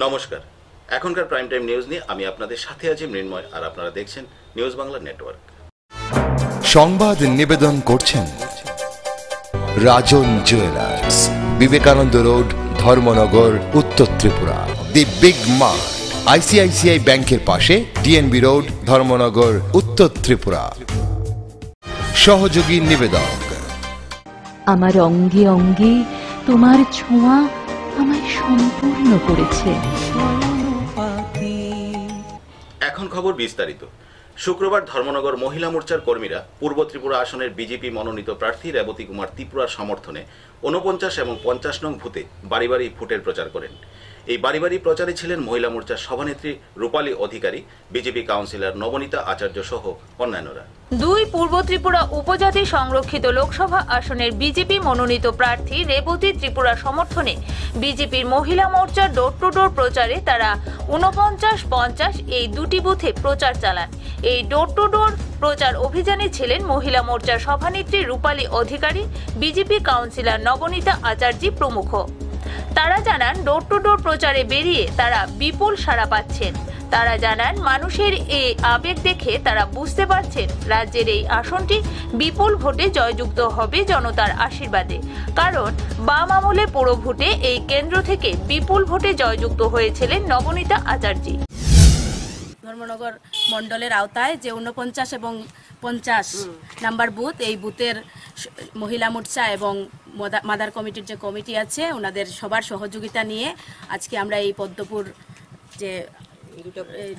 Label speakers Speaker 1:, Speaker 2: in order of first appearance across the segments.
Speaker 1: নমস্কার, এখনকার prime time news নিয়ে আমি আপনাদের সাথে আছি মৃন্ময়, আর আপনারা দেখছেন নিউজ বাংলা নেটওয়ার্ক।
Speaker 2: সংবাদ নিবেদন করছেন রাজন জুয়েলার্স, বিবেকানন্দ রোড, ধর্মনগর, উত্তর Tripura. The big mart, ICICI ব্যাংকের পাশে, ডিএনবি রোড, ধর্মনগর, উত্তর ত্রিপুরা। সহযোগী নিবেদক।
Speaker 3: আমার অঙ্গে অঙ্গে তোমার ছোঁয়া আমায় সম্পূর্ণ করেছে।
Speaker 1: এখন খবর বিস্তারিত। শুক্রবার ধর্মনগর মহিলা মোর্চার কর্মীরা পূর্ব ত্রিপুরা আসনের বিজেপি মনোনীত প্রার্থী রেবতী কুমার ত্রিপুরার সমর্থনে 49 এবং 50 নং বুথে বাড়ি বাড়ি ভোটের প্রচার করেন। এই বাড়ি বাড়ি প্রচারে ছিলেন মহিলা মোর্চার সভানেত্রী রূপালী অধিকারী, বিজেপি কাউন্সিলর নবনীতা আচার্য সহ অন্যান্যরা।
Speaker 4: দুই পূর্ব ত্রিপুরা উপজাতি সংরক্ষিত লোকসভা আসনের বিজেপি মনোনীত প্রার্থী রেবতী ত্রিপুরা সমর্থনে বিজেপির মহিলা মোর্চার ডোর টু ডোর প্রচারে তারা 49-50 এই দুটি বুথে প্রচার চালান। এই ডোর টু ডোর প্রচার অভিযানে ছিলেন মহিলা মোর্চার সভানেত্রী রূপালী অধিকারী, বিজেপি কাউন্সিলর নবনীতা আচার্য প্রমুখ। তারা জানান, ডোর টু ডোর প্রচারে বেরিয়ে তারা বিপুল সাড়া পাচ্ছেন। তারা জানান, মানুষের এই আবেগ দেখে তারা বুঝতে পারছেন রাজ্যের এই আসনটি বিপুল ভোটে জয়যুক্ত হবে জনতার আশীর্বাদে। কারণ বাম আমলে পুরো ভোটে এই কেন্দ্র থেকে বিপুল ভোটে জয়যুক্ত হয়েছিলেন নবনীতা আচার্য।
Speaker 5: ধর্মনগর মণ্ডলের আওতায় যে 49 এবং 50 নাম্বার বুথ, এই বুথের মহিলা মোর্চা এবং মাদার কমিটির যে কমিটি আছে ওনাদের সবার সহযোগিতা নিয়ে আজকে আমরা এই পদ্মপুর যে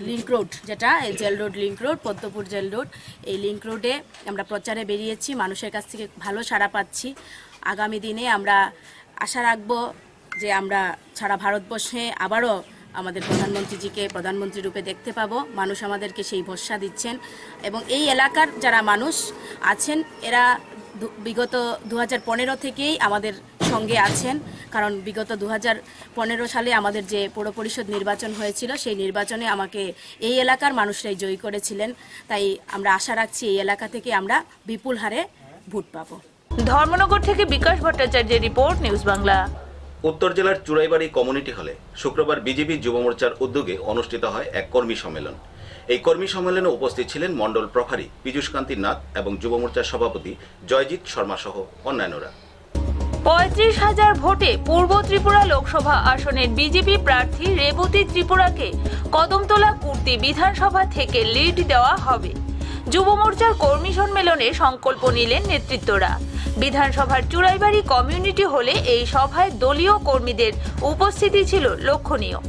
Speaker 5: লিঙ্ক রোড, যেটা jail road link road, Padmapur jail road, এই লিঙ্ক রোডে আমরা প্রচারে বেরিয়েছি। মানুষের কাছ থেকে ভালো সাড়া পাচ্ছি। আগামী দিনে আমরা আশা রাখবো যে আমরা সারা ভারতবর্ষে আবারও আমাদের প্রধানমন্ত্রীজিকে প্রধানমন্ত্রী রূপে দেখতে পাবো। মানুষ আমাদেরকে সেই ভরসা দিচ্ছেন এবং এই এলাকার যারা মানুষ আছেন এরা বিগত 2015 থেকেই আমাদের সঙ্গে আছেন। কারণ বিগত 2015 সালে আমাদের যে পৌর পরিষদ নির্বাচন হয়েছিল, সেই নির্বাচনে আমাকে এই এলাকার মানুষরাই জয়ী করেছিলেন। তাই আমরা আশা রাখছি এই এলাকা থেকে আমরা বিপুল হারে ভোট পাবো।
Speaker 4: ধর্মনগর থেকে বিকাশ ভট্টাচার্যের রিপোর্ট, নিউজ বাংলা।
Speaker 1: উত্তর জেলার চুড়াইবাড়ি কমিউনিটি হলে শুক্রবার বিজেপি যুব মোর্চার উদ্যোগে অনুষ্ঠিত হয় এক কর্মী সম্মেলন। এই কর্মী সম্মেলনে উপস্থিত ছিলেন মণ্ডল প্রভারী পীযূষকান্তি নাথ এবং যুব মোর্চার সভাপতি জয়জিৎ শর্মা সহ অন্যান্যরা।
Speaker 4: 35,000 ভোটে পূর্ব ত্রিপুরা লোকসভা আসনের বিজেপি প্রার্থী রেবতী ত্রিপুরাকে কদমতলা কুর্তি বিধানসভা থেকে লিড দেওয়া হবে। যুব মোর্চার কর্মী সম্মেলনে সংকল্প নিলেন নেতৃত্বরা। বিধানসভার চুড়াইবাড়ি কমিউনিটি হলে এই সভায় দলীয় কর্মীদের উপস্থিতি ছিল লক্ষণীয়।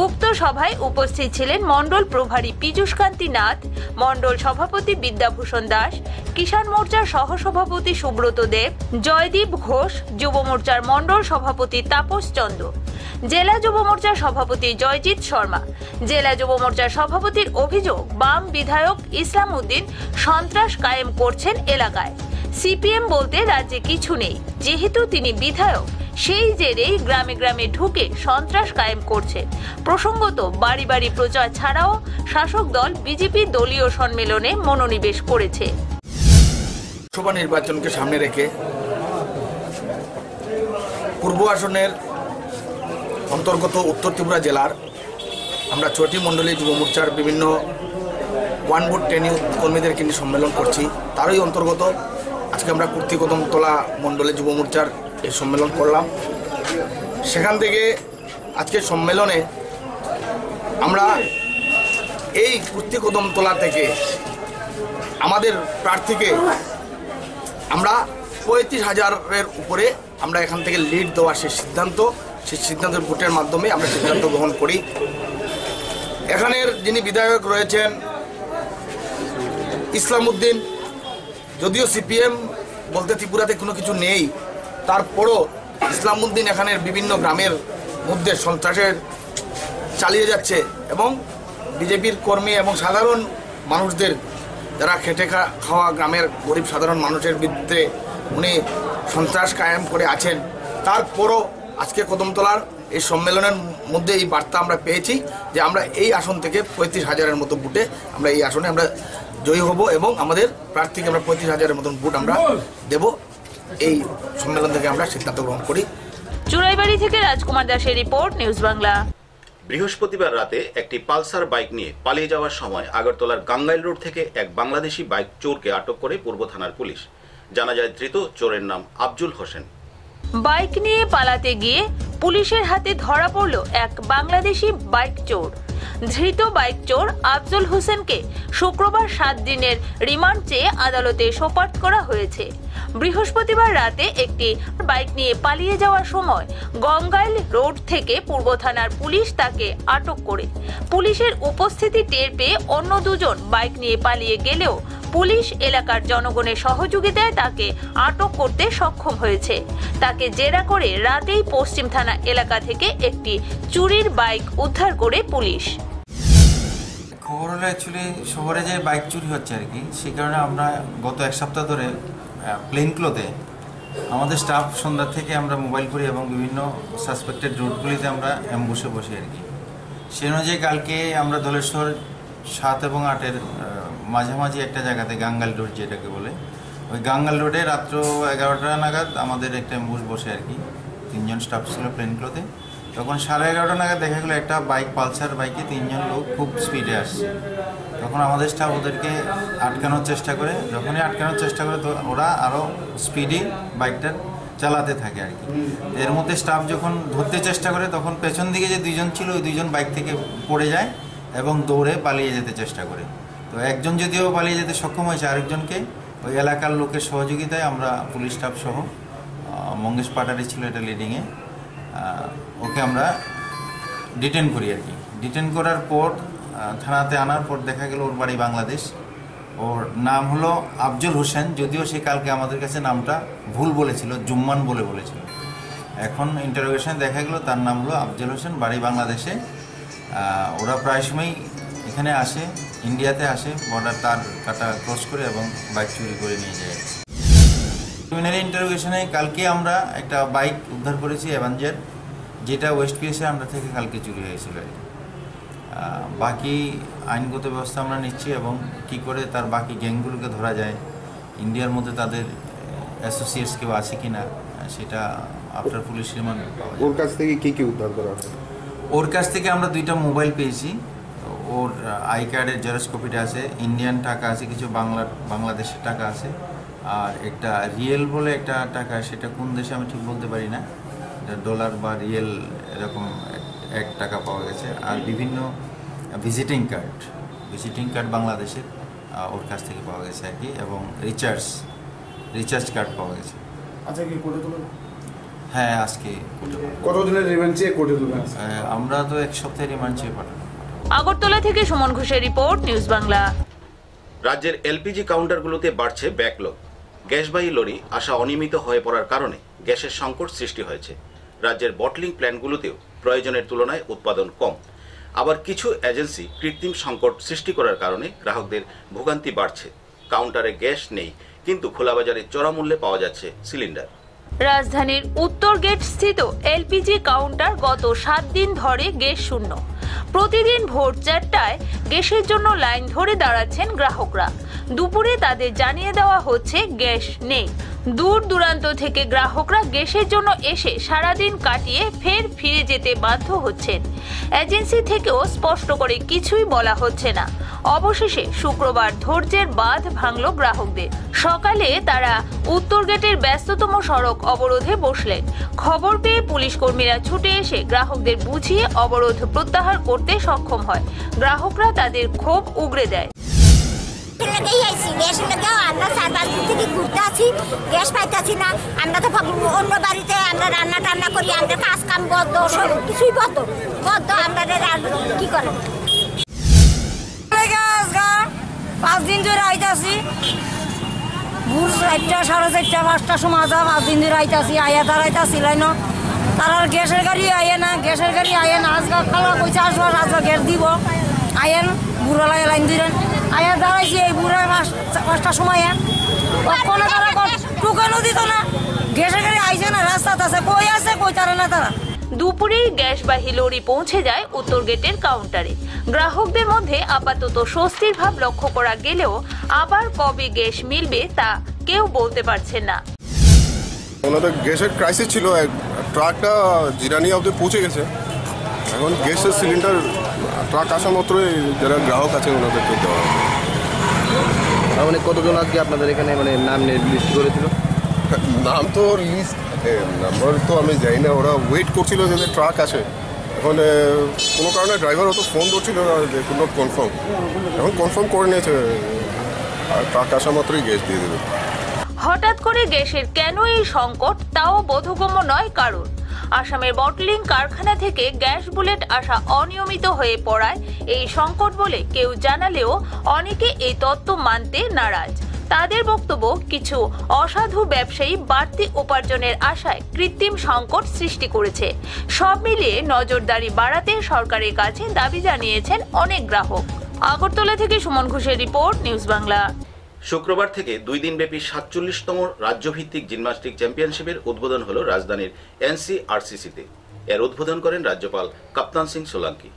Speaker 4: উক্ত সভায় উপস্থিত ছিলেন মণ্ডল প্রভারী পীযূষকান্তি নাথ, মণ্ডল সভাপতি বিদ্যাভূষণ দাস, কিষাণ মোর্চার সহসভাপতি সুব্রত দেব, জয়দীপ ঘোষ, যুব মোর্চার মণ্ডল সভাপতি তাপস চন্দ্র, জেলা যুব মোর্চার সভাপতি জয়জিৎ শর্মা। জেলা যুব মোর্চার সভাপতির অভিযোগ, বাম বিধায়ক ইসলাম উদ্দিন সন্ত্রাস কায়েম করছেন এলাকায়। সিপিএম বলতে রাজ্যে কিছু নেই, যেহেতু তিনি বিধায়ক সেই জেরেই গ্রামে গ্রামে ঢুকে সন্ত্রাস কায়েম করছে। প্রসঙ্গত, বাড়ি বাড়ি প্রচার ছাড়াও শাসক দল বিজেপি দলীয় সম্মেলনে মনোনিবেশ করেছে।
Speaker 6: লোকসভা নির্বাচনকে সামনে রেখে পূর্ব আসনের অন্তর্গত উত্তর ত্রিপুরা জেলার আমরা 6টি মণ্ডলী যুব মোর্চার বিভিন্ন ওয়ান ভোট 10 ইউথ কর্মীদেরকে নিয়ে সম্মেলন করছি। তারই অন্তর্গত আজকে আমরা কুর্তি কদমতলা মণ্ডলে যুব মোর্চার এই সম্মেলন করলাম। সেখান থেকে আজকে সম্মেলনে আমরা এই কুর্তি কদমতলা থেকে আমাদের প্রার্থীকে আমরা 35,000-এর উপরে আমরা এখান থেকে লিড দেওয়ার সেই সিদ্ধান্তের ভোটের মাধ্যমে আমরা সিদ্ধান্ত গ্রহণ করি। এখানের যিনি বিধায়ক রয়েছেন ইসলাম উদ্দিন, যদিও সিপিএম বলতে ত্রিপুরাতে কোনো কিছু নেই, তারপরও ইসলাম উদ্দিন এখানের বিভিন্ন গ্রামের মধ্যে সন্ত্রাসের চালিয়ে যাচ্ছে এবং বিজেপির কর্মী এবং সাধারণ মানুষদের, যারা খেটে খাওয়া গ্রামের গরিব সাধারণ মানুষের বিরুদ্ধে উনি সন্ত্রাস কায়েম করে আছেন। তারপরও আজকে কদমতলার এই সম্মেলনের মধ্যে এই বার্তা আমরা পেয়েছি যে আমরা এই আসন থেকে 35,000-এর মতো ভোটে আমরা এই আসনে আমরা জয়ী হব এবং আমাদের প্রার্থীকে আমরা 35,000-এর মতন ভোট আমরা দেব। এই সম্মেলন থেকে আমরা সিদ্ধান্ত গ্রহণ করি।
Speaker 4: চুড়াইবাড়ি থেকে রাজকুমার দাসের রিপোর্ট, নিউজ বাংলা।
Speaker 1: বৃহস্পতিবার রাতে একটি পালসার বাইক নিয়ে পালিয়ে যাওয়ার সময় আগরতলার গাঙ্গাইল রোড থেকে এক বাংলাদেশি বাইক চোরকে আটক করে পূর্ব থানার পুলিশ। জানা যায় ধৃত চোরের নাম আফজল হোসেন।
Speaker 4: বাইক নিয়ে পালাতে গিয়ে পুলিশের হাতে ধরা পড়ল এক বাংলাদেশি বাইক চোর। ধৃত বাইক চোর আফজল হোসেনকে শুক্রবার 7 দিনের রিমান্ড চেয়ে আদালতে সোপর্দ করা হয়েছে। বৃহস্পতিবার রাতে একটি বাইক নিয়ে পালিয়ে যাওয়ার সময় গঙ্গাইল রোড থেকে পূর্ব থানার পুলিশ তাকে আটক করে। পুলিশের উপস্থিতি টের পেয়ে অন্য দুজন বাইক নিয়ে পালিয়ে গেলেও পুলিশ এলাকার জনগণের সহযোগিতায় তাকে আটক করতে সক্ষম হয়েছে। তাকে জেরা করে রাতেই পশ্চিম থানা এলাকা থেকে একটি চুরির বাইক উদ্ধার করে পুলিশ।
Speaker 7: খবর হলো অ্যাকচুয়ালি শহরে যে বাইক চুরি হচ্ছে আর কি, সেই কারণে আমরা গত 1 সপ্তাহ ধরে প্লেন ক্লোথে আমাদের স্টাফ সন্ধ্যা থেকে আমরা মোবাইল করি এবং বিভিন্ন সাসপেক্টেড রুটগুলিতে আমরা অ্যাম্বুশে বসি আর কি। সেই অনুযায়ী কালকে আমরা ধলেশ্বর 7 এবং 8-এর মাঝামাঝি একটা জায়গাতে গাঙ্গাল রোড যেটাকে বলে, ওই গাঙ্গাল রোডে রাত্র 11টা নাগাদ আমাদের একটা অ্যাম্বুশ বসে আর কি। 3 জন স্টাফ ছিল প্লেন ক্লোথে। তখন 11:30 নাগাদ দেখা গেলো একটা বাইক পালসার বাইকে 3 জন লোক খুব স্পিডে আসছে। তখন আমাদের স্টাফ ওদেরকে আটকানোর চেষ্টা করে। যখনই আটকানোর চেষ্টা করে তো ওরা আরও স্পিডে বাইকটা চালাতে থাকে আর কি। এর মধ্যে স্টাফ যখন ধরতে চেষ্টা করে তখন পেছন দিকে যে 2 জন ছিল ওই 2 জন বাইক থেকে পড়ে যায় এবং দৌড়ে পালিয়ে যেতে চেষ্টা করে। তো একজন যদিও পালিয়ে যেতে সক্ষম হয়েছে, আরেকজনকে ওই এলাকার লোকের সহযোগিতায় আমরা পুলিশ স্টাফ সহ মঙ্গেশ পাটারি ছিল এটা লিডিংয়ে, ওকে আমরা ডিটেন করি আর কি। ডিটেন করার পর থানাতে আনার পর দেখা গেল ওর বাড়ি বাংলাদেশ। ওর নাম হলো আফজল হোসেন, যদিও সে কালকে আমাদের কাছে নামটা ভুল বলেছিল, জুম্মান বলেছিল। এখন ইন্টারোগেশনে দেখা গেল তার নাম হলো আফজল হোসেন, বাড়ি বাংলাদেশে। ওরা প্রায় সময় এখানে আসে, ইন্ডিয়াতে আসে, বর্ডার তার কাটা ক্রস করে এবং বাইক চুরি করে নিয়ে যায়। প্রিলিমিনারি ইন্টারোগেশনে কালকে আমরা একটা বাইক উদ্ধার করেছি অ্যাভেঞ্জার, যেটা ওয়েস্ট পিএসের আন্ডার থেকে কালকে চুরি হয়েছিল। বাকি আইনগত ব্যবস্থা আমরা নিচ্ছি এবং কী করে তার বাকি গ্যাংগুলোকে ধরা যায়, ইন্ডিয়ার মধ্যে তাদের অ্যাসোসিয়েটস কেউ আছে কি না সেটা আফটার পুলিশ রিমান্ড পাওয়া যায়।
Speaker 8: ওর কাছ থেকে কী উদ্ধার করা হবে?
Speaker 7: ওর কাছ থেকে আমরা 2টা মোবাইল পেয়েছি। ওর আই কার্ডের জেরক্স কপিটা আছে, ইন্ডিয়ান টাকা আছে, কিছু বাংলাদেশের টাকা আছে, আর একটা রিয়েল বলে একটা টাকা, সেটা কোন দেশে আমি ঠিক বলতে পারি না, এটা ডলার বা রিয়েল এরকম 1 টাকা পাওয়া গেছে। আর বিভিন্ন ভিজিটিং কার্ড বাংলাদেশের ওর কাছ থেকে পাওয়া গেছে আর কি, এবং রিচার্জ কার্ড পাওয়া গেছে।
Speaker 8: আচ্ছা, কি কোর্টে তুলে?
Speaker 7: হ্যাঁ, আজকে কোর্টে।
Speaker 8: কতদিনের রিমান্ড চেয়ে কোর্টে তুলে?
Speaker 7: আমরা তো 1 সপ্তাহের রিমান্ড চেয়ে পাঠাবো।
Speaker 4: আগরতলা থেকে সুমন ঘোষের রিপোর্ট, নিউজ বাংলা।
Speaker 1: রাজ্যের এলপিজি কাউন্টারগুলোতে বাড়ছে ব্যাকলগ। গ্যাসবাহী লরি আসা অনিয়মিত হয়ে পড়ার কারণে গ্যাসের সংকট সৃষ্টি হয়েছে। রাজ্যের বটলিং প্ল্যান্টগুলোতেও প্রয়োজনের তুলনায় উৎপাদন কম। আবার কিছু এজেন্সি কৃত্রিম সংকট সৃষ্টি করার কারণে গ্রাহকদের ভোগান্তি বাড়ছে। কাউন্টারে গ্যাস নেই, কিন্তু খোলা বাজারে চড়া মূল্যে পাওয়া যাচ্ছে সিলিন্ডার।
Speaker 4: রাজধানীর উত্তর গেট স্থিত এলপিজি কাউন্টার গত 7 দিন ধরে গ্যাস শূন্য। প্রতিদিন ভোর 4টায় গ্যাসের জন্য লাইন ধরে দাঁড়াচ্ছেন গ্রাহকরা। দুপুরে তাদের জানিয়ে দেওয়া হচ্ছে গ্যাস নেই। দূর দূরান্ত থেকে গ্রাহকরা গ্যাসের জন্য এসে সারাদিন কাটিয়ে ফের ফিরে যেতে বাধ্য হচ্ছেন। এজেন্সি থেকেও স্পষ্ট করে কিছুই বলা হচ্ছে না। অবশেষে শুক্রবার ধৈর্যের বাঁধ ভাঙল গ্রাহকদের। সকালে তারা উত্তর গেটের ব্যস্ততম সড়ক অবরোধে বসলেন। খবর পেয়ে পুলিশ কর্মীরা ছুটে এসে গ্রাহকদের বুঝিয়ে অবরোধ প্রত্যাহার করতে সক্ষম হয়। গ্রাহকরা তাদের ক্ষোভ উগরে দেয়।
Speaker 9: আমরা 4-5 দিন থেকে ঘুরতে আছি, গ্যাস পাইতেছি না। আমরা তো অন্য বাড়িতে আমরা রান্না টান্না করি, আমরা কাজ কাম বদ্ধ, সব কিছুই বদ্ধ। আমরা কি করে
Speaker 10: 5 দিন ধরে আইতাছি, ভোর 4টা, 4:30, 5টার সময় 5 দিন ধরে আইতাছি, আয়া দাঁড়াইতাছি লাইন। তার গ্যাসের গাড়ি আয়ে না, আজকাল খালা কইছে আসবো, আজকাল গ্যাস দিব, আয়েন বুড়ো লাগে লাইন দিলেন। আয়া দাঁড়াইছি এই বুড়ো 5টার সময়, কোনো তারা টোকানো দিত না। গ্যাসের গাড়ি আইছে না, রাস্তাতে আছে, কই আছে কই তারা না তারা।
Speaker 4: দুপুরেই গ্যাসবাহী লরি পৌঁছে যায় উত্তর গেটের কাউন্টারে। গ্রাহকদের মধ্যে আপাতত স্বস্তির ভাব লক্ষ্য করা গেলেও আবার কবে গ্যাস মিলবে তা কেউ বলতে পারছেন না।
Speaker 11: ওনাদের গ্যাসের ক্রাইসিস ছিল, ট্রাকটা জিরানি অবধি পৌঁছে গেছে, এখন গ্যাসের সিলিন্ডার ট্রাক আসা মাত্রই যারা গ্রাহক আছে ওনাদেরকে দেওয়া হবে।
Speaker 12: মানে কতজন আজকে আপনাদের এখানে মানে নাম লিস্ট করেছিল?
Speaker 11: নাম তো লিস্ট নাম্বার তো আমি যাই না, ওরা ওয়েট করছিল যাদের ট্রাক আসে। এখন কোনো কারণে ড্রাইভার হয়তো ফোন করছিল না, নট কনফার্ম। এখন কনফার্ম করে নিয়েছে, আর ট্রাক আসা মাত্রই গ্যাস দিয়ে দেবে।
Speaker 4: হঠাৎ করে গ্যাসের কেন এই সংকট তাও বোধগম্য নয় কারণ আসামের বটলিং কারখানা থেকে গ্যাস বুলেট আসা অনিয়মিত হয়ে পড়ায় এই সংকট বলে কেউ জানালেও অনেকে এই তত্ত্ব মানতে নারাজ। তাদের বক্তব্য, কিছু অসাধু ব্যবসায়ী বাড়তি উপার্জনের আশায় কৃত্রিম সংকট সৃষ্টি করেছে। সব মিলিয়ে নজরদারি বাড়াতে সরকারের কাছে দাবি জানিয়েছেন অনেক গ্রাহক। আগরতলা থেকে সুমন ঘোষের রিপোর্ট, নিউজ বাংলা।
Speaker 1: শুক্রবার থেকে 2 দিনব্যাপী 47তম রাজ্যভিত্তিক জিমন্যাস্টিক চ্যাম্পিয়নশিপের উদ্বোধন হল রাজধানীর NCRCC-তে। এর উদ্বোধন করেন রাজ্যপাল কাপ্তান সিং সোলাঙ্কি।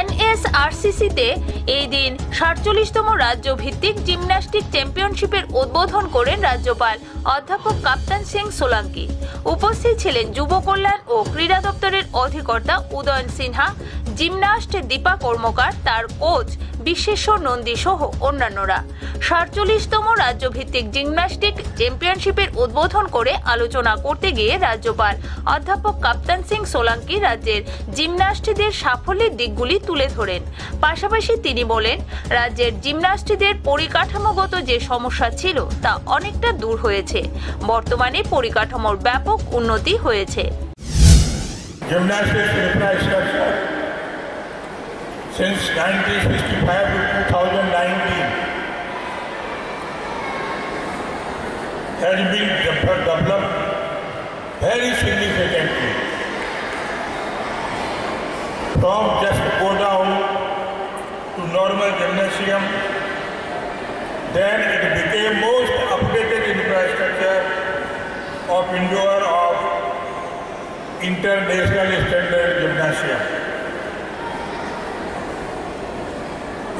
Speaker 4: NSRCC-তে এই দিন 47তম রাজ্যভিত্তিক জিমন্যাস্টিক চ্যাম্পিয়নশিপের উদ্বোধন করেন রাজ্যপাল অধ্যাপক কাপ্তান সিং সোলাঙ্কি। উপস্থিত ছিলেন যুব কল্যাণ ও ক্রীড়া দপ্তরের অধিকর্তা উদয়ন সিনহা, জিমন্যাস্ট দীপা কর্মকার, তার কোচ বিশ্বেশ্বর নন্দী সহ অন্যান্যরা। 47তম রাজ্যভিত্তিক জিমন্যাস্টিক চ্যাম্পিয়নশিপের উদ্বোধন করে আলোচনা করতে গিয়ে রাজ্যপাল অধ্যাপক কাপ্তান সিং সোলাঙ্কি রাজ্যের জিমন্যাস্টদের সাফল্যের দিকগুলি তুলে ধরেন। পাশাপাশি তিনি বলেন, রাজ্যের জিমন্যাস্টদের পরিকাঠামোগত যে সমস্যা ছিল তা অনেকটা দূর হয়েছে। বর্তমানে পরিকাঠামোর ব্যাপক উন্নতি হয়েছে।
Speaker 13: Since 1965 to 2019 has been developed very significantly. From just go down to normal gymnasium, then it became most updated infrastructure of indoor of international standard gymnasium.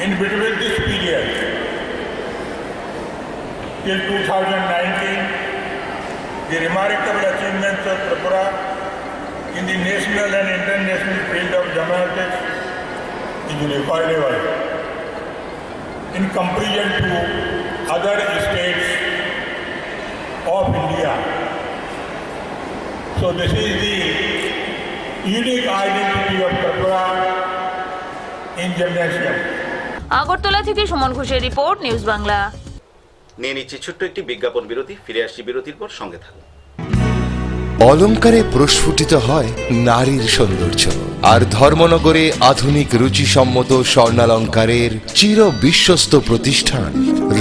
Speaker 13: In between this period, till 2019, the remarkable achievements of Tripura in the national and international field of gymnastics is recordable in comparison to other states of India. So this is the unique identity of Tripura in gymnasium.
Speaker 4: Agartala থেকে সুমন ঘোষের report, news Bangla.
Speaker 1: নিয়ে নিচ্ছি ছোট্ট একটি বিজ্ঞাপন বিরতি, ফিরে আসছি বিরতির পর, সঙ্গে থাকুন।
Speaker 2: অলংকারে প্রস্ফুটিত হয় নারীর সৌন্দর্য, আর ধর্মনগরে আধুনিক রুচিসম্মত স্বর্ণালঙ্কারের চির বিশ্বস্ত প্রতিষ্ঠান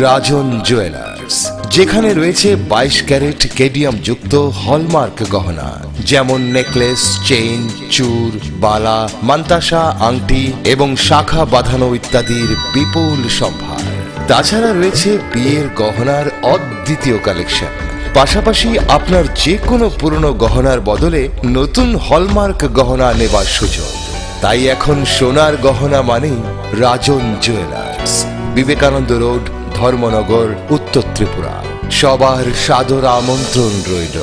Speaker 2: রাজন জুয়েলার্স, যেখানে রয়েছে 22 ক্যারেট কেডিয়াম যুক্ত হলমার্ক গহনা, যেমন নেকলেস, চেইন, চূড়, বালা, মান্তাসা, আংটি এবং শাখা বাঁধানো ইত্যাদির বিপুল সম্ভার। তাছাড়া রয়েছে বিয়ের গহনার অদ্বিতীয় কালেকশন। পাশাপাশি আপনার যে কোনো পুরনো গহনার বদলে নতুন হলমার্ক গহনা নেবার সুযোগ। তাই এখন সোনার গহনা মানেই রাজন জুয়েলার্স, বিবেকানন্দ রোড, ধর্মনগর, উত্তর ত্রিপুরা। সবার সাদর আমন্ত্রণ রইল।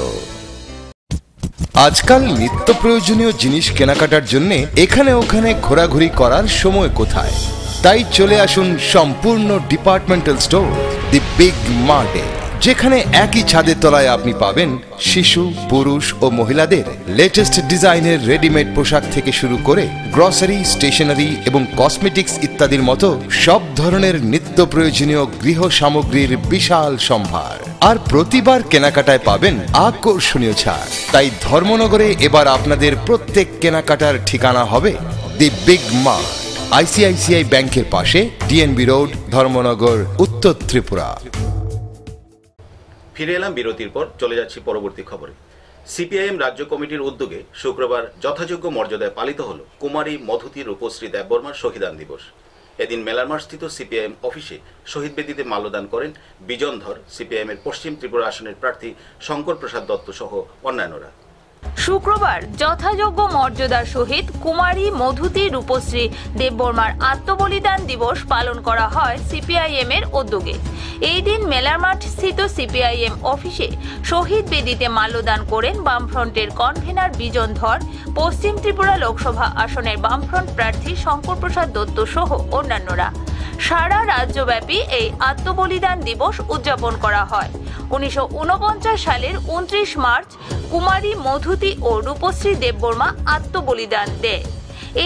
Speaker 2: আজকাল নিত্য প্রয়োজনীয় জিনিস কেনাকাটার জন্য এখানে ওখানে ঘোরাঘুরি করার সময় কোথায়? তাই চলে আসুন সম্পূর্ণ ডিপার্টমেন্টাল স্টোর দি বিগ মার্টে, যেখানে একই ছাদের তলায় আপনি পাবেন শিশু, পুরুষ ও মহিলাদের লেটেস্ট ডিজাইনের রেডিমেড পোশাক থেকে শুরু করে গ্রসারি, স্টেশনারি এবং কসমেটিক্স ইত্যাদির মতো সব ধরনের নিত্য প্রয়োজনীয় গৃহ সামগ্রীর বিশাল সম্ভার। আর প্রতিবার কেনাকাটায় পাবেন আকর্ষণীয় ছাড়। তাই ধর্মনগরে এবার আপনাদের প্রত্যেক কেনাকাটার ঠিকানা হবে দি বিগ মার্ট, ICICI ব্যাংকের পাশে, DNB রোড, ধর্মনগর, উত্তর ত্রিপুরা।
Speaker 1: ফিরে এলাম বিরতির পর, চলে যাচ্ছি পরবর্তী খবরে। সিপিআইএম রাজ্য কমিটির উদ্যোগে শুক্রবার যথাযোগ্য মর্যাদায় পালিত হল কুমারী মধুতি রূপশ্রী দেববর্মার শহীদান দিবস। এদিন মেলারমাঠস্থিত সিপিআইএম অফিসে শহীদ বেদিতে মাল্যদান করেন বিজন ধর, সিপিআইএমের পশ্চিম ত্রিপুরা আসনের প্রার্থী শঙ্কর প্রসাদ দত্ত সহ অন্যান্যরা।
Speaker 4: শুক্রবার যথাযোগ্য মর্যাদার সহিত কুমারী মধুতি রূপশ্রী দেববর্মার আত্মবলিদান দিবস পালন করা হয় সিপিআইএম এর উদ্যোগে। এই দিন মেলার মাঠ স্থিত সিপিআইএম অফিসে শহীদ বেদিতে মাল্যদান করেন বামফ্রন্টের কনভেনার বিজন ধর, পশ্চিম ত্রিপুরা লোকসভা আসনের বামফ্রন্ট প্রার্থী শঙ্কর প্রসাদ দত্ত সহ অন্যান্যরা। সারা রাজ্যব্যাপী এই আত্মবলিদান দিবস উদযাপন করা হয়। 1949 সালের 29 মার্চ কুমারী মধুতি ও রূপশ্রী দেববর্মা আত্মবলিদান দেয়।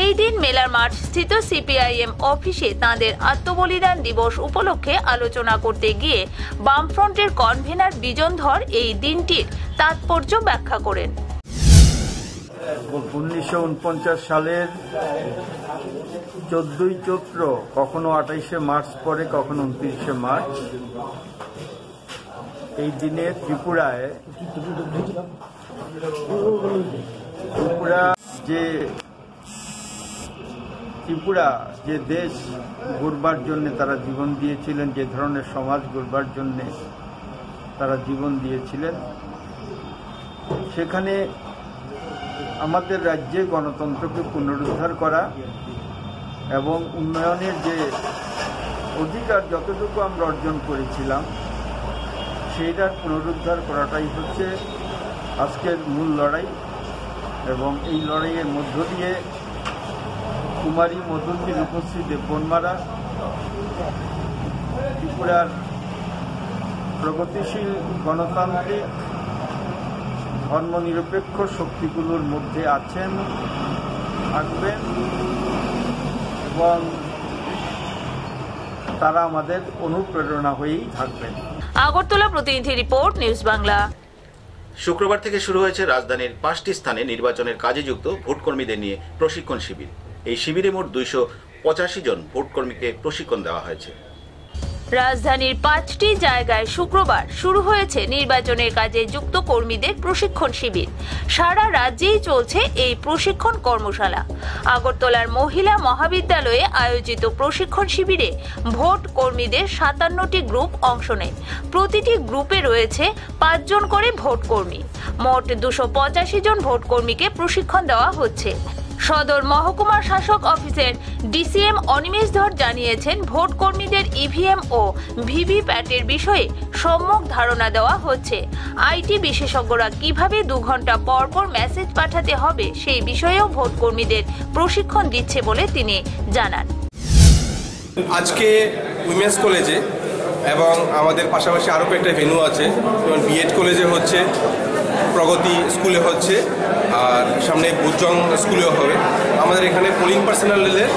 Speaker 4: এই দিন মেলার মাঠ স্থিত সিপিআইএম অফিসে তাঁদের আত্মবলিদান দিবস উপলক্ষে আলোচনা করতে গিয়ে বামফ্রন্টের কনভেনার বিজন ধর এই দিনটির তাৎপর্য ব্যাখ্যা করেন।
Speaker 14: 1949 সালের 14ই চৈত্র, কখনো 28শে মার্চ পরে, কখনো 29শে মার্চ, এই দিনে ত্রিপুরা যে দেশ গড়বার জন্য তারা জীবন দিয়েছিলেন, যে ধরনের সমাজ গড়বার জন্য তারা জীবন দিয়েছিলেন, সেখানে আমাদের রাজ্যে গণতন্ত্রকে পুনরুদ্ধার করা এবং উন্নয়নের যে অধিকার যতটুকু আমরা অর্জন করেছিলাম সেইটার পুনরুদ্ধার করাটাই হচ্ছে আজকের মূল লড়াই। এবং এই লড়াইয়ের মধ্য দিয়ে কুমারী মধুতি রূপশ্রী দেববর্মারা ত্রিপুরার প্রগতিশীল গণতান্ত্রিক ধর্মনিরপেক্ষ শক্তিগুলোর মধ্যে আছেন, থাকবেন এবং তারা আমাদের অনুপ্রেরণা হয়েই থাকবেন।
Speaker 4: আগরতলা প্রতিনিধি রিপোর্ট, নিউজ বাংলা।
Speaker 1: শুক্রবার থেকে শুরু হয়েছে রাজধানীর 5টি স্থানে নির্বাচনের কাজে যুক্ত ভোটকর্মীদের নিয়ে প্রশিক্ষণ শিবির। এই শিবিরে মোট 285 জন ভোটকর্মীকে প্রশিক্ষণ দেওয়া হয়েছে।
Speaker 4: রাজধানীর 5টি জায়গায় শুক্রবার শুরু হয়েছে নির্বাচনের কাজে যুক্ত কর্মীদের প্রশিক্ষণ শিবির। সারা রাজ্যেই চলছে এই প্রশিক্ষণ কর্মশালা। আগরতলার মহিলা মহাবিদ্যালয়ে আয়োজিত প্রশিক্ষণ শিবিরে ভোট কর্মীদের 57টি গ্রুপ অংশ নেয়। প্রতিটি গ্রুপে রয়েছে 5 জন করে ভোট কর্মী। মোট 285 জন ভোট কর্মীকে প্রশিক্ষণ দেওয়া হচ্ছে। সদর মহকুমা শাসক অফিসের ডিসিএম অনিমেষ ধর জানিয়েছেন, ভোট কর্মীদের ইভিএম ও ভিভিপ্যাটের বিষয়ে সম্যক ধারণা দেওয়া হচ্ছে। আইটি বিশেষজ্ঞরা কিভাবে 2 ঘন্টা পর পর মেসেজ পাঠাতে হবে সেই বিষয়েও ভোট কর্মীদের প্রশিক্ষণ দিচ্ছে বলে তিনি জানান।
Speaker 15: আজকে উইমেন্স কলেজে এবং আমাদের পাশাপাশি আরও কয়েকটা ভেন্যু আছে, যেমন বিএড কলেজে হচ্ছে, প্রগতি স্কুলে হচ্ছে, আর সামনে বুজং স্কুলেও হবে। আমাদের এখানে পোলিং পার্সোনালের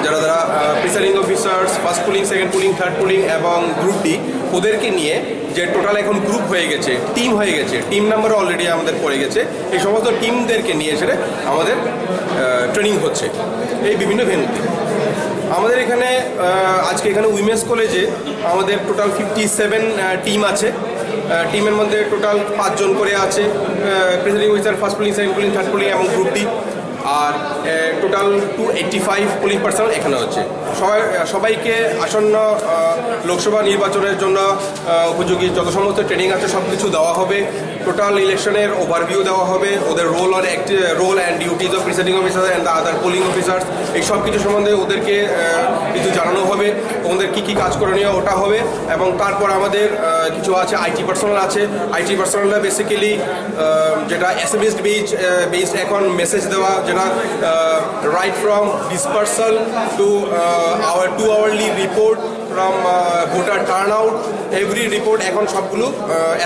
Speaker 15: যারা presiding officers, first polling, second polling, third polling এবং গ্রুপ ডি, ওদেরকে নিয়ে যে টোটাল এখন গ্রুপ হয়ে গেছে, টিম হয়ে গেছে, টিম নাম্বারও অলরেডি আমাদের পড়ে গেছে, এই সমস্ত টিমদেরকে নিয়ে এসে আমাদের ট্রেনিং হচ্ছে এই বিভিন্ন ভেন্যুতে। আমাদের এখানে আজকে এখানে উইমেন্স কলেজে আমাদের টোটাল 57 টিম আছে। টিমের মধ্যে টোটাল 5 জন করে আছে, presiding officer, first polling, second polling, third polling এবং গ্রুপ ডি। আর টোটাল 285 পোলিং পার্সোনাল এখানে হচ্ছে। সবাইকে আসন্ন লোকসভা নির্বাচনের জন্য উপযোগী যত সমস্ত ট্রেনিং আছে সব কিছু দেওয়া হবে। টোটাল ইলেকশনের ওভারভিউ দেওয়া হবে, ওদের role and duties of presiding officer and the other polling officers, এই সব কিছু সম্বন্ধে ওদেরকে কিছু জানানো হবে। ওদের কী কী কাজ করণীয় ওটা হবে। এবং তারপর আমাদের কিছু আছে আইটি পার্সোনাল আছে। আইটি পার্সোনালরা বেসিক্যালি যেটা এসএমএস বেসড এখন মেসেজ দেওয়া, যেটা right from dispersal to our 2-hourly report from voter turnout, every report এখন সবগুলো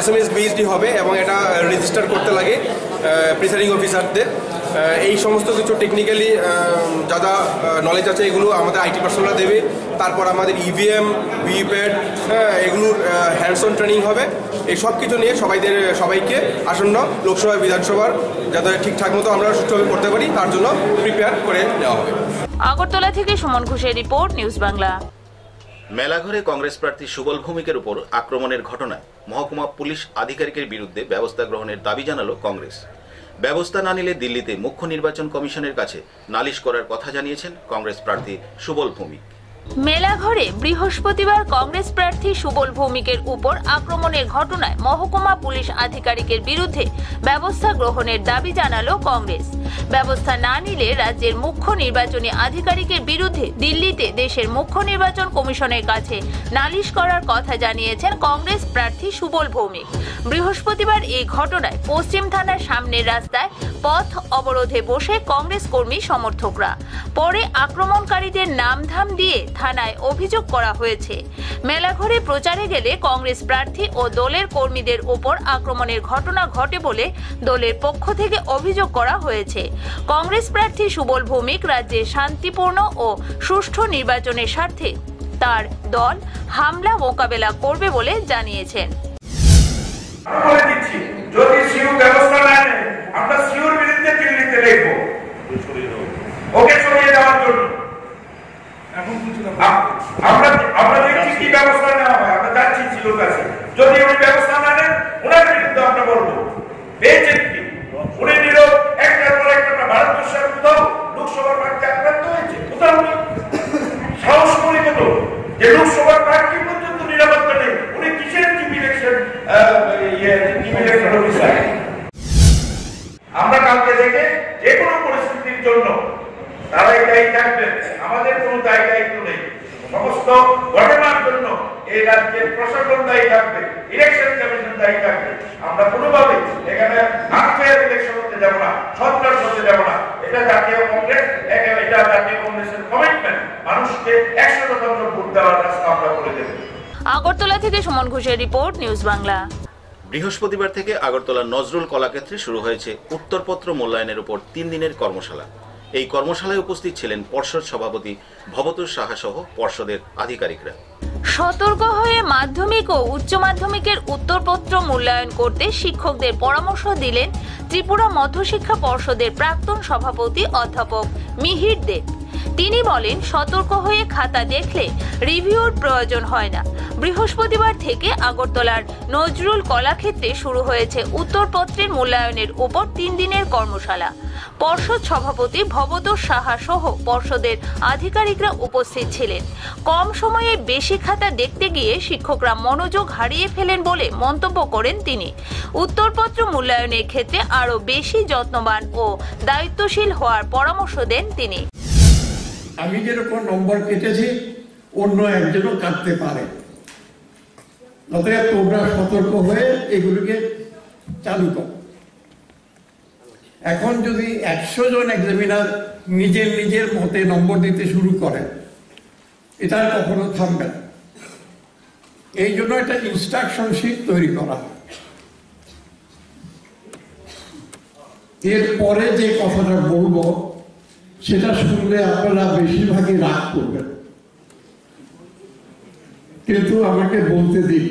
Speaker 15: SMS বেসডই হবে এবং এটা রেজিস্টার করতে লাগে প্রিসাইডিং অফিসারদের। এই সমস্ত কিছু টেকনিক্যালি যা যা নলেজ আছে এগুলো আমাদের আইটি পার্সোনালরা দেবে। তারপর আমাদের ইভিএম, ভিভিপ্যাট, এগুলোর হ্যান্ডস অন ট্রেনিং হবে। এই সব কিছু নিয়ে সবাইকে আসন্ন লোকসভা বিধানসভার যাতে ঠিকঠাক মতো আমরা সুষ্ঠুভাবে করতে পারি তার জন্য প্রিপেয়ার করে নেওয়া হবে।
Speaker 4: আগরতলা থেকে সুমন ঘোষের রিপোর্ট, নিউজ বাংলা।
Speaker 1: মেলাঘরে কংগ্রেস প্রার্থী সুবল ভৌমিকের উপর আক্রমণের ঘটনায় মহকুমা পুলিশ আধিকারিকের বিরুদ্ধে ব্যবস্থা গ্রহণের দাবি জানালো কংগ্রেস। ব্যবস্থা না নিলে দিল্লিতে মুখ্য নির্বাচন কমিশনের কাছে নালিশ করার কথা জানিয়েছেন কংগ্রেস প্রার্থী সুবল ভৌমিক।
Speaker 4: মেলাঘরে বৃহস্পতিবার কংগ্রেস প্রার্থী সুবল ভৌমিকের উপর আক্রমণের ঘটনায় মহকুমা পুলিশ আধিকারিকের বিরুদ্ধে ব্যবস্থা গ্রহণের দাবি জানালো কংগ্রেস। ব্যবস্থা না নিলে রাজ্যের মুখ্য নির্বাচনী আধিকারিকের বিরুদ্ধে দিল্লিতে দেশের মুখ্য নির্বাচন কমিশনের কাছে নালিশ করার কথা জানিয়েছেন কংগ্রেস প্রার্থী সুবল ভৌমিক। বৃহস্পতিবার এই ঘটনায় পশ্চিম থানার সামনের রাস্তায় পথ অবরোধে বসে কংগ্রেস কর্মী সমর্থকরা। পরে আক্রমণকারীদের নামধাম দিয়ে থানায় অভিযোগ করা হয়েছে। মেলাঘরে প্রচারে গেলে কংগ্রেস প্রার্থী ও দলের কর্মীদের উপর আক্রমণের ঘটনা ঘটে বলে দলের পক্ষ থেকে অভিযোগ করা হয়েছে। কংগ্রেস প্রার্থী সুবল ভৌমিক রাজ্যে শান্তিপূর্ণ ও সুষ্ঠু নির্বাচনের স্বার্থে তার দল হামলা মোকাবেলা করবে বলে জানিয়েছেন।
Speaker 13: যদি সিউ ব্যবস্থা না নেয় আমরা সিউর বিরুদ্ধে দিল্লিতে দেখব, ওকে সরিয়ে দেওয়ার জন্য। আমরা দেখছি কি ব্যবস্থা নেওয়া হয়, আমরা যাচ্ছি সিউর কাছে। যদি উনি ব্যবস্থা না নেন ওনার বিরুদ্ধে আমরা বলবো। পেয়েছেন কি উনি নিরব একটার পর একটা ভারতবর্ষের কোথাও লোকসভার প্রার্থী আক্রান্ত হয়েছে? কোথাও সাহস করি মতো যে লোকসভার প্রার্থী পর্যন্ত নিরাপত্তা নেই, উনি কিসের চিফ ইলেকশন অফিসার? আমরা কালকে থেকে যে কোনো পরিস্থিতির জন্য তারাই দায়ী থাকবেন, আমাদের কোনো দায়ী দায়িত্ব নেই। সমস্ত ঘটনার জন্য এই রাজ্যের প্রশাসন দায়ী থাকবে, ইলেকশন কমিশন দায়ী থাকবে। আমরা কোনোভাবে এখানে আনফেয়ার ইলেকশন হতে যাব না, সন্ত্রাস হতে যাব না। এটা জাতীয় কংগ্রেস, এটা জাতীয় কংগ্রেসের কমিটমেন্ট। মানুষকে 100% ভোট দেওয়ার রাস্তা আমরা করে দেব।
Speaker 4: আগরতলা থেকে সুমন ঘোষের রিপোর্ট, নিউজ বাংলা।
Speaker 1: বৃহস্পতিবার থেকে আগরতলা নজরুল কলাক্ষেত্রে শুরু হয়েছে উত্তরপত্র মূল্যায়নের উপর 3 দিনের কর্মশালা। এই কর্মশালায় উপস্থিত ছিলেন পর্ষদ সভাপতি ভবতোষ সাহা সহ পর্ষদের আধিকারিকরা।
Speaker 4: সতর্ক হয়ে মাধ্যমিক ও উচ্চ মাধ্যমিকের উত্তরপত্র মূল্যায়ন করতে শিক্ষকদের পরামর্শ দিলেন ত্রিপুরা মধ্যশিক্ষা পর্ষদের প্রাক্তন সভাপতি অধ্যাপক মিহির দেব। তিনি বলেন, সতর্ক হয়ে খাতা দেখলে রিভিউর প্রয়োজন হয় না। বৃহস্পতিবার থেকে আগরতলার নজরুল কলাক্ষেত্রে শুরু হয়েছে উত্তরপত্রের মূল্যায়নের উপর 3 দিনের কর্মশালা। পর্ষদ সভাপতি ভবতোষ সাহা সহ পর্ষদের আধিকারিকরা উপস্থিত ছিলেন। কম সময়ে বেশি খাতা দেখতে গিয়ে শিক্ষকরা মনোযোগ হারিয়ে ফেলেন বলে মন্তব্য করেন তিনি। উত্তরপত্র মূল্যায়নের ক্ষেত্রে আরও বেশি যত্নবান ও দায়িত্বশীল হওয়ার পরামর্শ দেন তিনি।
Speaker 16: আমি যেরকম নম্বর কেটেছি অন্য একজনও কাটতে পারে, অতএব তোমরা সতর্ক হয়ে এগুলোকে চালু করো। এখন যদি 100 জন এক্সামিনার নিজের মতে নম্বর দিতে শুরু করে, এটা কখনো থামবে না। এই জন্য একটা ইনস্ট্রাকশন শিট তৈরি করা। এরপরে যে কথাটা বলবো সেটা শুনলে আপনারা বেশিরভাগই রাগ করবেন, কিন্তু আমাকে বলতে দিন।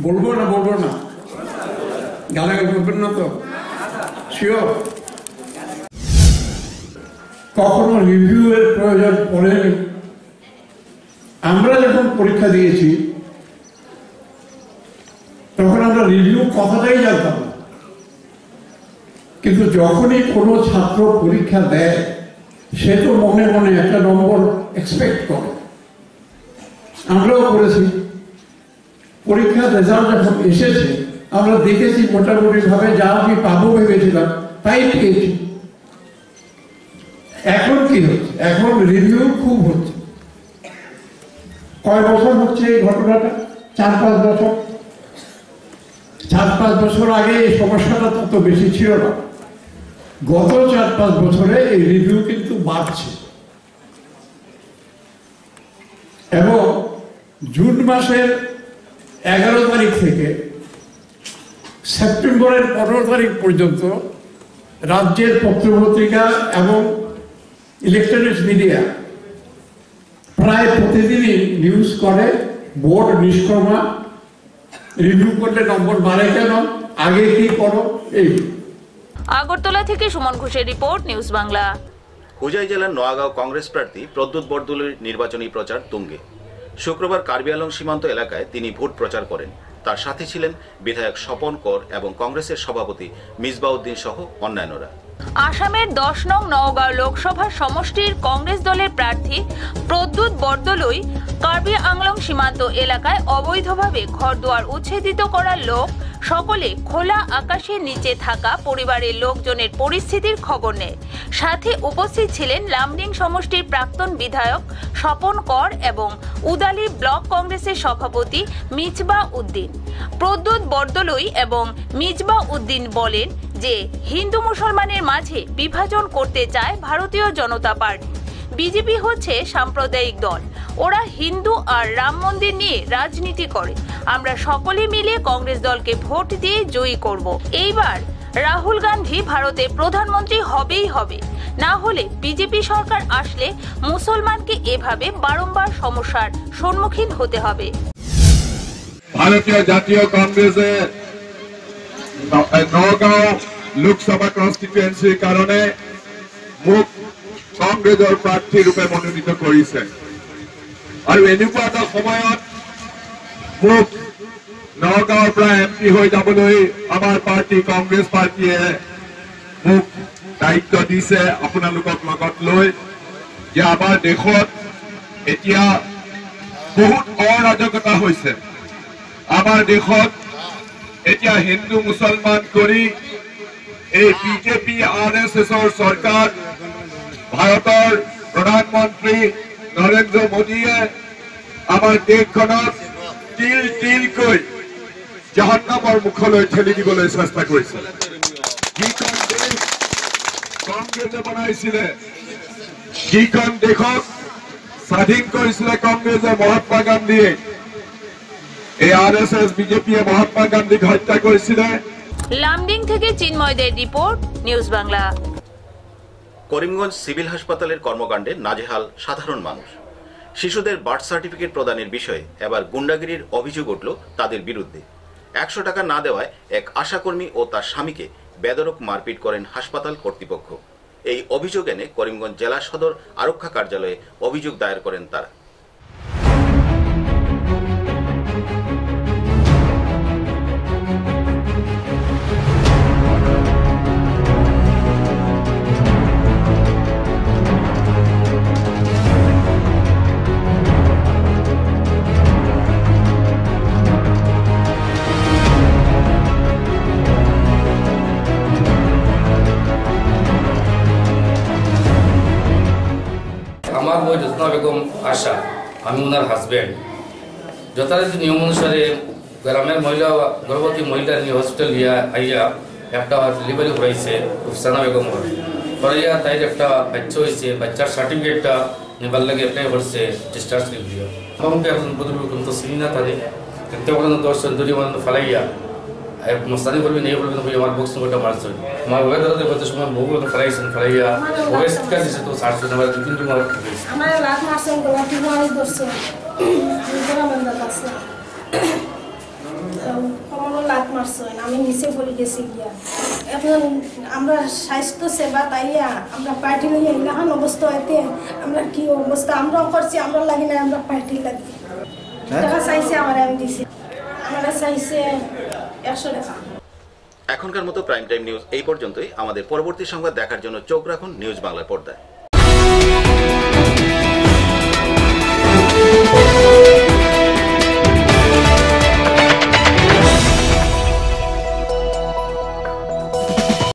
Speaker 16: বলবো না গালাগাল করবেন না তো? শিওর? কখনো রিভিউ এর প্রয়োজন পড়েনি। আমরা যখন পরীক্ষা দিয়েছি তখন আমরা রিভিউ কথাটাই জানতাম না, কিন্তু যখনই কোনো ছাত্র পরীক্ষা দেয় সে তো মনে মনে একটা নম্বর এক্সপেক্ট করে। আমরাও করেছি। পরীক্ষার রেজাল্ট যখন এসেছে আমরা দেখেছি মোটামুটি ভাবে যা আমি পাবো ভেবেছিলাম তাই পেয়েছি। এখন কি হচ্ছে? এখন রিভিউ খুব হচ্ছে। কয় বছর হচ্ছে এই ঘটনাটা? 4-5 বছর। 4-5 বছর আগে এই সমস্যাটা তত বেশি ছিল না। গত 4-5 বছরে এই রিভিউ কিন্তু বাড়ছে, এবং জুন মাসের 11 তারিখ থেকে সেপ্টেম্বরের 15 তারিখ পর্যন্ত রাজ্যের পত্রপত্রিকা এবং ইলেকট্রনিক্স মিডিয়া প্রায় প্রতিদিনই নিউজ করে বোর্ড নিষ্ক্রমা, রিভিউ করলে নম্বর বাড়ে কেন, আগে কি করো। এই
Speaker 4: আগরতলা থেকে সুমন ঘোষের রিপোর্ট, নিউজ বাংলা।
Speaker 1: হুজাই জেলার নোয়াগাঁও কংগ্রেস প্রার্থী প্রদ্যুৎ বরদলৈর নির্বাচনী প্রচার তুঙ্গে। শুক্রবার কার্বি আংলং সীমান্ত এলাকায় তিনি ভোট প্রচার করেন। তার সাথে ছিলেন বিধায়ক স্বপন কর এবং কংগ্রেসের সভাপতি মিসবাউদ্দিন সহ অন্যান্যরা।
Speaker 4: আসামের 10 নং নওগাঁও লোকসভা সমষ্টির কংগ্রেস দলের প্রার্থী প্রদ্যুৎ বরদলৈ কার্বি আংলং সীমান্ত এলাকায় অবৈধভাবে ঘরদুয়ার উচ্ছেদিত করার লোক সকলে খোলা আকাশের নিচে থাকা পরিবারের লোকজনের পরিস্থিতির খবর নেয়। সাথে উপস্থিত ছিলেন লামডিং সমষ্টির প্রাক্তন বিধায়ক স্বপন কর এবং উদালি ব্লক কংগ্রেসের সভাপতি মিজবা উদ্দিন। প্রদ্যুৎ বরদলৈ এবং মিজবা উদ্দিন বলেন যে হিন্দু মুসলমানের মাঝে বিভাজন করতে চায় ভারতীয় জনতা পার্টি। বিজেপি হচ্ছে সাম্প্রদায়িক দল, ওরা হিন্দু আর রাম মন্দির নিয়ে রাজনীতি করে। আমরা সকলে মিলে কংগ্রেস দলকে ভোট দিয়ে জয়ী করব। এইবার রাহুল গান্ধী ভারতের প্রধানমন্ত্রী হবেই হবে, না হলে বিজেপি সরকার আসলে মুসলমানকে এভাবে বারংবার সমস্যার সম্মুখীন হতে হবে।
Speaker 17: ভারতীয় জাতীয় কংগ্রেসের নগাঁও লোকসভা কনস্টিটুয়েন্সিৰ কাৰণে মোক কংগ্ৰেছৰ প্ৰাৰ্থী ৰূপে মনোনীত কৰিছে আৰু এনেকুৱা এটা সময়ত মোক নগাঁৱৰ পৰা MP হৈ যাবলৈ আমাৰ পাৰ্টি কংগ্ৰেছ পাৰ্টীয়ে মোক দায়িত্ব দিছে আপোনালোকক লগত লৈ যে আমাৰ দেশত এতিয়া বহুত অৰাজকতা হৈছে। আমাৰ দেশত এতিয়া হিন্দু মুছলমান কৰি এই বিজেপি RSSৰ চৰকাৰ ভাৰতৰ প্ৰধানমন্ত্ৰী নৰেন্দ্ৰ মোদীয়ে আমাৰ দেশখনক তিল তিলকৈ জাহান্নামৰ মুখলৈ ঠেলি দিবলৈ চেষ্টা কৰিছে। যিখন দেশ কংগ্ৰেছে বনাইছিলে, যিখন দেশক স্বাধীন কৰিছিলে কংগ্ৰেছে, মহাত্মা গান্ধীয়ে, এই RSS বিজেপিয়ে মহাত্মা গান্ধীক হত্যা করেছিল।
Speaker 4: লামডিং থেকে চিন্ময়দের report, news Bangla.
Speaker 1: Karimganj civil হাসপাতালের কর্মকাণ্ডে নাজেহাল সাধারণ মানুষ। শিশুদের বার্থ সার্টিফিকেট প্রদানের বিষয়ে এবার গুন্ডাগিরির অভিযোগ উঠল তাদের বিরুদ্ধে। 100 টাকা না দেওয়ায় এক আশাকর্মী ও তার স্বামীকে বেধড়ক মারপিট করেন হাসপাতাল কর্তৃপক্ষ। এই অভিযোগ এনে করিমগঞ্জ জেলা সদর আরক্ষা কার্যালয়ে অভিযোগ দায়ের করেন তারা।
Speaker 18: আমার বই জ্যোৎস্না বেগম আশা, আমি ওনার হাজব্যান্ড। যথারীতি নিয়ম অনুসারে গ্রামের মহিলা, গর্ভবতী মহিলা নিয়ে হসপিটাল নিয়ে আইয়া একটা ডেলিভারি করাইছে রুফসানা বেগম করাইয়া, তাই একটা বাচ্চা হয়েছে। বাচ্চার সার্টিফিকেটটা নেবার লাগে অ্যাপ্লাই করছে ডিসচার্জ রিভিউ। আমাকে এখন প্রতিবেদন তো চিনি না তাদের, কিন্তু ওখানে 10 সেঞ্চুরি মানে ফালাইয়া মস্তানি করবেন, এই বলবেন ভাই আমার বক্স নম্বরটা মারছে। আমার ওয়ে দাদাদের বলতে সময় বহু ফেলাইছেন, ফেলাইয়া ওয়ে শিক্ষা দিচ্ছে তো 60 জন আমার 2-3 জন
Speaker 10: আমার লাখ মারছেন, গলা ঠিক মারি ধরছে, কমলো লাখ মারছেন, আমি নিচে পড়ে গেছি গিয়া। এখন আমরা স্বাস্থ্য সেবা তাইয়া আমরা পার্টি লইয়া এলাকান অবস্থা হইতে আমরা কি অবস্থা আমরাও করছি, আমরা লাগি না, আমরা পার্টি লাগি। টাকা চাইছে আমার, আমি দিছি, আমরা চাইছে 100 টাকা।
Speaker 1: এখনকার মতো প্রাইম টাইম নিউজ এই পর্যন্তই। আমাদের পরবর্তী সংবাদ দেখার জন্য চোখ রাখুন নিউজ বাংলার পর্দায়।